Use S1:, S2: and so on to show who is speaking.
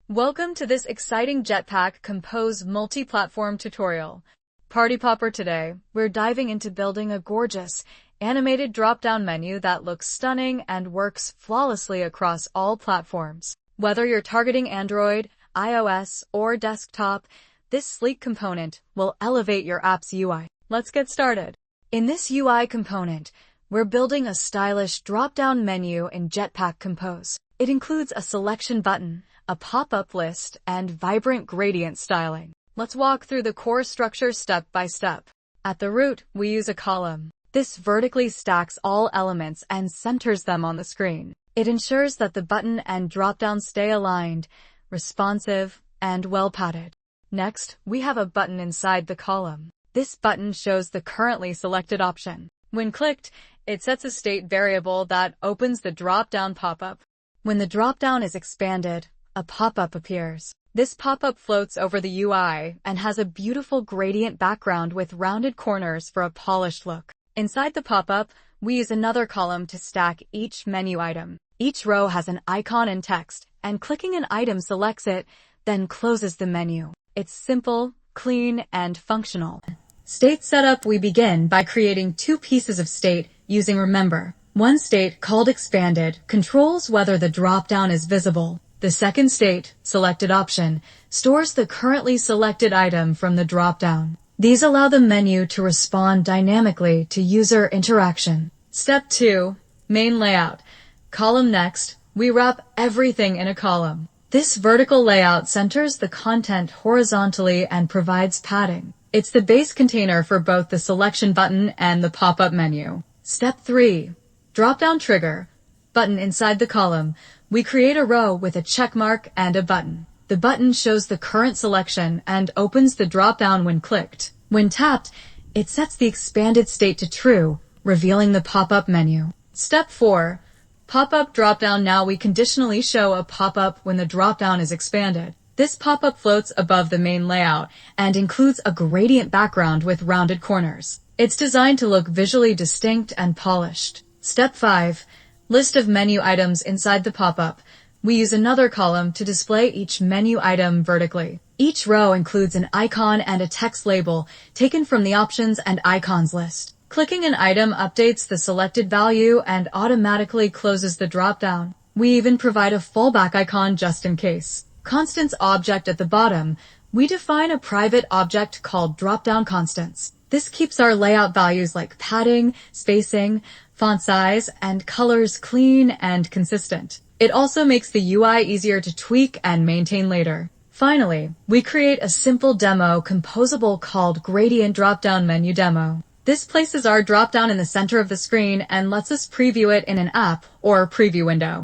S1: Welcome to this exciting Jetpack Compose Multiplatform tutorial. Party Popper today, we're diving into building a gorgeous, animated drop-down menu that looks stunning and works flawlessly across all platforms. Whether you're targeting Android, iOS, or desktop, this sleek component will elevate your app's UI. Let's get started. In this UI component, we're building a stylish drop-down menu in Jetpack Compose. It includes a selection button, a pop-up list, and vibrant gradient styling. Let's walk through the core structure step by step. At the root, we use a column. This vertically stacks all elements and centers them on the screen. It ensures that the button and drop-down stay aligned, responsive, and well-padded. Next, we have a button inside the column. This button shows the currently selected option. When clicked, it sets a state variable that opens the drop-down pop-up. When the drop-down is expanded, a pop-up appears. This pop-up floats over the UI and has a beautiful gradient background with rounded corners for a polished look. Inside the pop-up, we use another column to stack each menu item. Each row has an icon and text, and clicking an item selects it, then closes the menu. It's simple, clean, and functional. State setup: we begin by creating two pieces of state using remember. One state, called expanded, controls whether the drop-down is visible. The second state, selected option, stores the currently selected item from the drop-down. These allow the menu to respond dynamically to user interaction. Step 2, main layout. Column next, we wrap everything in a column. This vertical layout centers the content horizontally and provides padding. It's the base container for both the selection button and the pop-up menu. Step 3, drop-down trigger. Button inside the column. We create a row with a check mark and a button. The button shows the current selection and opens the drop-down when clicked. When tapped, it sets the expanded state to true, revealing the pop-up menu. Step 4, pop-up drop-down. Now we conditionally show a pop-up when the drop-down is expanded. This pop-up floats above the main layout and includes a gradient background with rounded corners. It's designed to look visually distinct and polished. Step 5, list of menu items inside the pop-up. We use another column to display each menu item vertically. Each row includes an icon and a text label taken from the options and icons list. Clicking an item updates the selected value and automatically closes the drop-down. We even provide a fallback icon just in case. Constants object at the bottom. We define a private object called drop-down constants. This keeps our layout values like padding, spacing, font size, and colors clean and consistent. It also makes the UI easier to tweak and maintain later. Finally, we create a simple demo composable called Gradient Dropdown Menu Demo. This places our dropdown in the center of the screen and lets us preview it in an app or preview window.